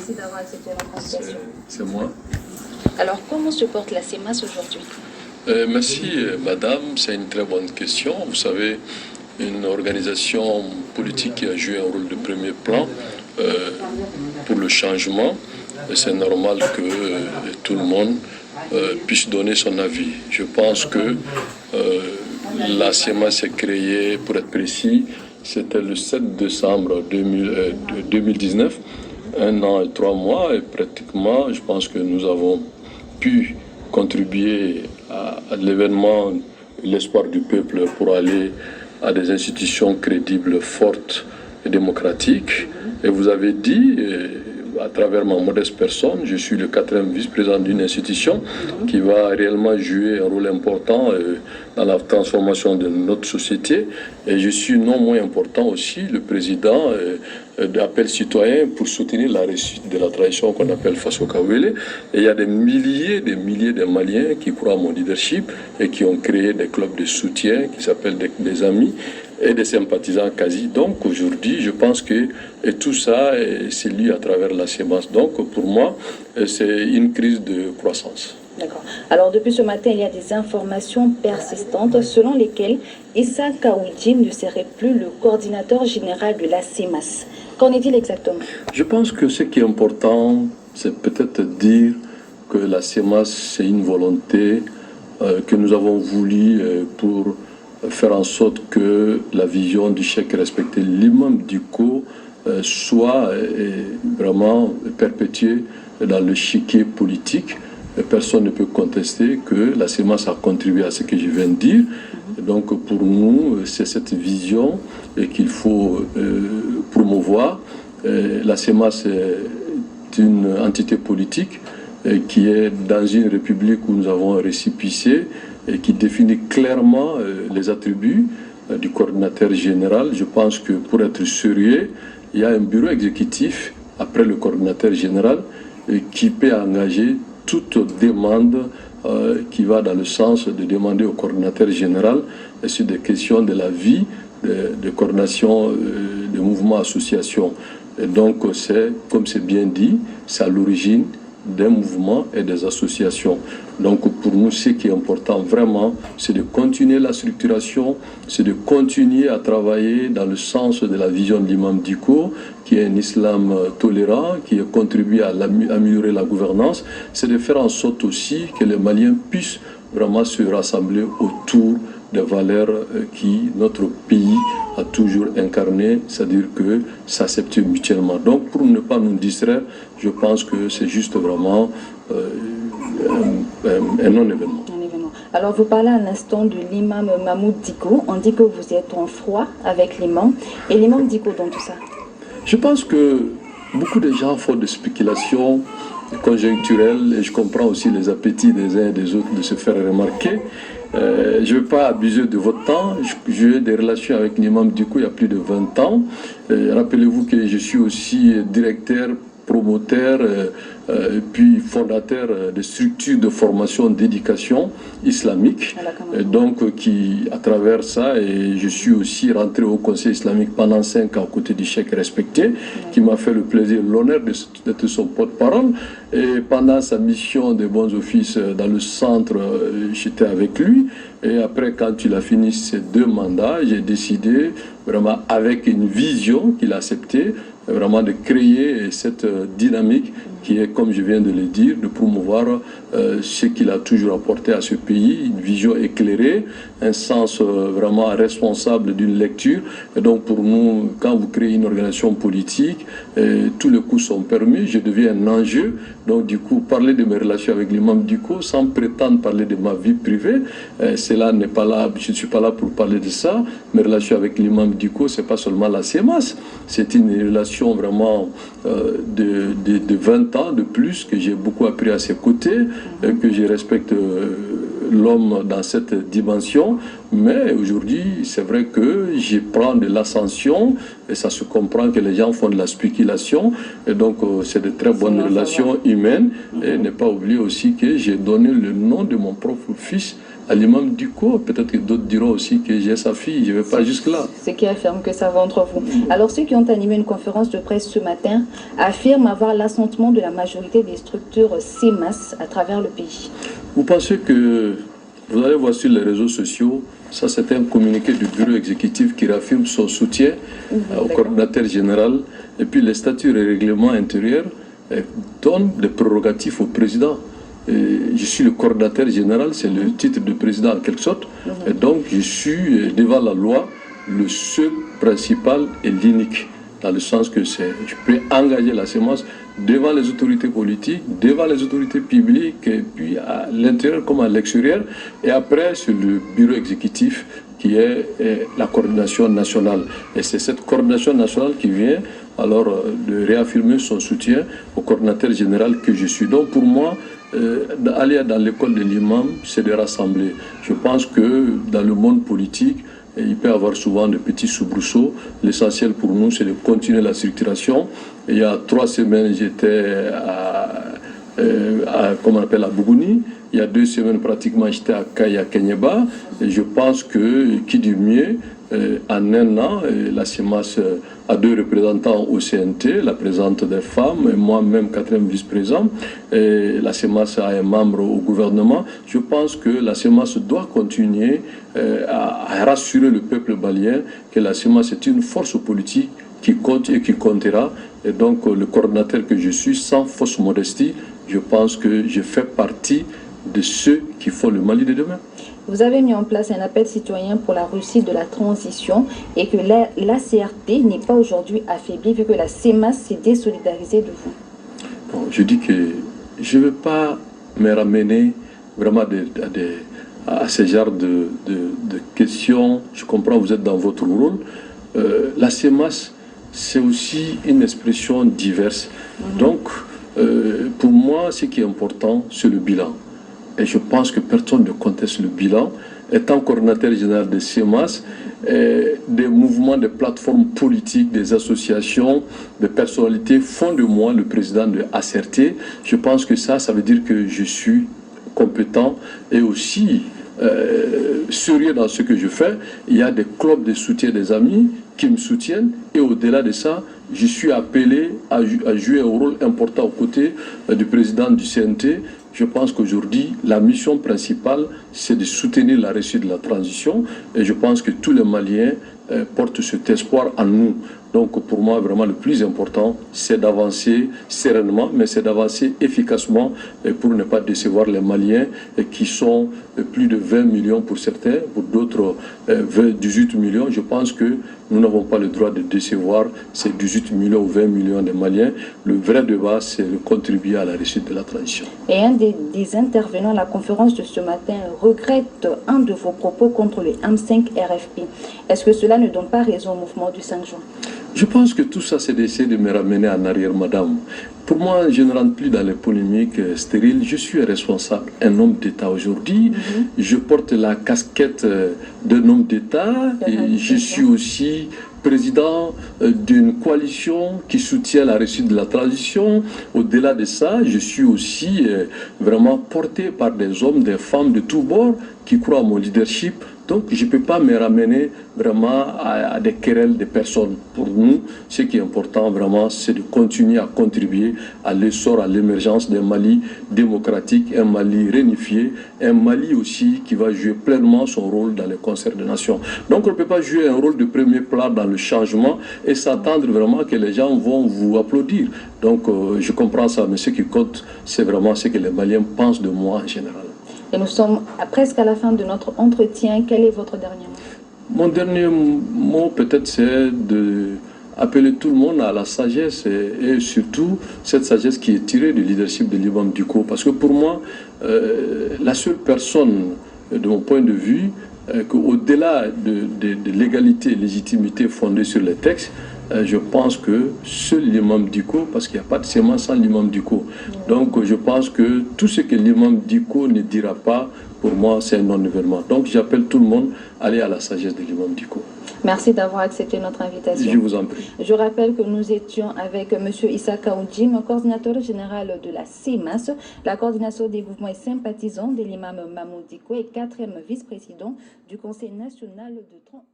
Merci d'avoir accepté notre invitation. C'est moi. Alors, comment se porte la CEMAS aujourd'hui? Merci, madame. C'est une très bonne question. Vous savez, une organisation politique qui a joué un rôle de premier plan pour le changement, c'est normal que tout le monde puisse donner son avis. Je pense que la CEMAS s'est créée, pour être précis, c'était le 7 décembre 2019, 1 an et 3 mois, et pratiquement, je pense que nous avons pu contribuer à l'événement, l'espoir du peuple pour aller à des institutions crédibles, fortes et démocratiques. Et vous avez dit, à travers ma modeste personne, je suis le 4e vice-président d'une institution qui va réellement jouer un rôle important dans la transformation de notre société. Et je suis non moins important aussi le président d'Appel Citoyen pour soutenir la réussite de la tradition qu'on appelle Faso Kawele. Et il y a des milliers de Maliens qui croient à mon leadership et qui ont créé des clubs de soutien qui s'appellent des amis et des sympathisants quasi. Donc aujourd'hui, je pense que tout ça, c'est lié à travers la CEMAS. Donc pour moi, c'est une crise de croissance. D'accord. Alors depuis ce matin, il y a des informations persistantes selon lesquelles Issa Kaouldjim ne serait plus le coordinateur général de la CEMAS. Qu'en est-il exactement? Je pense que ce qui est important, c'est peut-être dire que la CEMAS, c'est une volonté que nous avons voulu pour faire en sorte que la vision du cheikh respecté l'imam Dicko soit vraiment perpétuée dans le chiquier politique. Personne ne peut contester que la CEMAS a contribué à ce que je viens de dire. Donc pour nous, c'est cette vision qu'il faut promouvoir. La CEMAS est une entité politique qui est dans une république où nous avons un récépissé et qui définit clairement les attributs du coordinateur général. Je pense que pour être sérieux, il y a un bureau exécutif après le coordinateur général qui peut engager toute demande qui va dans le sens de demander au coordinateur général sur des questions de la vie, de coordination de mouvements, associations. Et donc c'est, comme c'est bien dit, c'est à l'origine des mouvements et des associations. Donc pour nous, ce qui est important vraiment, c'est de continuer la structuration, c'est de continuer à travailler dans le sens de la vision de l'imam Dicko, qui est un islam tolérant, qui contribue à améliorer la gouvernance. C'est de faire en sorte aussi que les Maliens puissent vraiment se rassembler autour des valeurs qui notre pays a toujours incarné, c'est-à-dire que s'accepter mutuellement. Donc pour ne pas nous distraire, je pense que c'est juste vraiment un non-événement. Alors vous parlez à l'instant de l'imam Mahmoud Dicko. On dit que vous êtes en froid avec l'imam. Et l'imam Dicko dans tout ça? Je pense que beaucoup de gens font des spéculations conjoncturelles et je comprends aussi les appétits des uns et des autres de se faire remarquer. Je ne veux pas abuser de votre temps. J'ai eu des relations avec l'imam Dicko il y a plus de 20 ans. Rappelez-vous que je suis aussi directeur, promoteur, puis fondateur de structures de formation d'éducation islamique. Donc, qui, à travers ça, et je suis aussi rentré au Conseil islamique pendant 5 ans à côté du cheikh respecté, qui m'a fait le plaisir, l'honneur d'être son porte-parole. Et pendant sa mission de bons offices dans le centre, j'étais avec lui. Et après, quand il a fini ses 2 mandats, j'ai décidé, vraiment avec une vision qu'il a acceptée, vraiment de créer cette dynamique qui est, comme je viens de le dire, de promouvoir ce qu'il a toujours apporté à ce pays, une vision éclairée, un sens vraiment responsable d'une lecture. Et donc pour nous, quand vous créez une organisation politique, tous les coups sont permis, je deviens un enjeu. Donc du coup, parler de mes relations avec l'imam Dicko sans prétendre parler de ma vie privée, cela n'est pas là, je ne suis pas là pour parler de ça. Mes relations avec l'imam Dicko, c'est pas seulement la CEMAS, c'est une relation vraiment de 20 ans de plus, que j'ai beaucoup appris à ses côtés, que je respecte l'homme dans cette dimension, mais aujourd'hui c'est vrai que je prends de l'ascension et ça se comprend que les gens font de la spéculation et donc c'est de très bonnes relations humaines et ne pas oublier aussi que j'ai donné le nom de mon propre fils à l'imam Diko. Peut-être que d'autres diront aussi que j'ai sa fille, je ne vais pas jusque-là. Ce qui affirme que ça va entre vous. Alors ceux qui ont animé une conférence de presse ce matin affirment avoir l'assentiment de la majorité des structures CEMAS à travers le pays. Vous pensez que, vous allez voir sur les réseaux sociaux, ça c'est un communiqué du bureau exécutif qui réaffirme son soutien au coordinateur général, et puis les statuts et règlements intérieurs donnent des prérogatives au président. Je suis le coordinateur général, c'est le titre de président en quelque sorte, et donc je suis devant la loi le seul principal et l'unique, dans le sens que je peux engager la CEMAS devant les autorités politiques, devant les autorités publiques, et puis à l'intérieur comme à l'extérieur, et après c'est le bureau exécutif qui est la coordination nationale. Et c'est cette coordination nationale qui vient alors de réaffirmer son soutien au coordinateur général que je suis. Donc pour moi, aller dans l'école de l'imam, c'est de rassembler. Je pense que dans le monde politique, il peut y avoir souvent de petits soubresauts. L'essentiel pour nous, c'est de continuer la structuration. Il y a 3 semaines, j'étais comment on appelle, à Bougouni. Il y a 2 semaines, pratiquement, j'étais à Kaya Kenyeba. Et je pense que, qui dit mieux, en un an, la CEMAS a 2 représentants au CNT, la présidente des femmes, et moi-même 4e vice-président. La CEMAS a un membre au gouvernement. Je pense que la CEMAS doit continuer à rassurer le peuple malien que la CEMAS est une force politique qui compte et qui comptera. Et donc le coordinateur que je suis, sans fausse modestie, je pense que je fais partie de ceux qui font le Mali de demain. Vous avez mis en place un appel citoyen pour la réussite de la transition et que l'ACRT n'est pas aujourd'hui affaiblie vu que la CEMAS s'est désolidarisée de vous. Bon, je dis que je ne veux pas me ramener vraiment à ce genre de questions. Je comprends, vous êtes dans votre rôle. La CEMAS, c'est aussi une expression diverse. Donc, pour moi, ce qui est important, c'est le bilan. Et je pense que personne ne conteste le bilan. Étant coordinateur général de CEMAS, des mouvements, des plateformes politiques, des associations, des personnalités font de moi le président de ACRT. Je pense que ça veut dire que je suis compétent et aussi sérieux dans ce que je fais. Il y a des clubs de soutien des amis qui me soutiennent et au-delà de ça, je suis appelé à jouer un rôle important aux côtés du président du CNT. Je pense qu'aujourd'hui, la mission principale, c'est de soutenir la réussite de la transition et je pense que tous les Maliens portent cet espoir en nous. Donc pour moi, vraiment, le plus important, c'est d'avancer sereinement, mais c'est d'avancer efficacement pour ne pas décevoir les Maliens qui sont plus de 20 millions pour certains, pour d'autres 18 millions. Je pense que nous n'avons pas le droit de décevoir ces 18 millions ou 20 millions de Maliens. Le vrai débat, c'est de contribuer à la réussite de la transition. Et un des intervenants à la conférence de ce matin regrette un de vos propos contre les M5 RFP. Est-ce que cela ne donne pas raison au mouvement du 5 juin? Je pense que tout ça, c'est d'essayer de me ramener en arrière, madame. Pour moi, je ne rentre plus dans les polémiques stériles. Je suis responsable, un homme d'État aujourd'hui. Je porte la casquette d'un homme d'État et je suis aussi président d'une coalition qui soutient la réussite de la transition. Au-delà de ça, je suis aussi vraiment porté par des hommes, des femmes de tous bords qui croient à mon leadership. Donc je ne peux pas me ramener vraiment à des querelles de personnes. Pour nous, ce qui est important vraiment, c'est de continuer à contribuer à l'essor, à l'émergence d'un Mali démocratique, un Mali réunifié, un Mali aussi qui va jouer pleinement son rôle dans le concert des nations. Donc on ne peut pas jouer un rôle de premier plan dans le changement et s'attendre vraiment que les gens vont vous applaudir. Donc je comprends ça, mais ce qui compte, c'est vraiment ce que les Maliens pensent de moi en général. Et nous sommes presque à la fin de notre entretien. Quel est votre dernier mot? Mon dernier mot, peut-être, c'est d'appeler tout le monde à la sagesse et surtout cette sagesse qui est tirée du leadership de l'imam Diko. Parce que pour moi, la seule personne, de mon point de vue, qu'au-delà de l'égalité et légitimité fondée sur les textes, je pense que seul l'imam Diko, parce qu'il n'y a pas de CEMAS sans l'imam Diko. Donc je pense que tout ce que l'imam Diko ne dira pas pour moi, c'est un non-événement. Donc j'appelle tout le monde à aller à la sagesse de l'imam Dicko. Merci d'avoir accepté notre invitation. Je vous en prie. Je rappelle que nous étions avec M. Issa Kaoudjim, coordinateur général de la CEMAS, la coordination des mouvements et sympathisants de l'imam Mahmoud Dicko et 4e vice-président du Conseil national de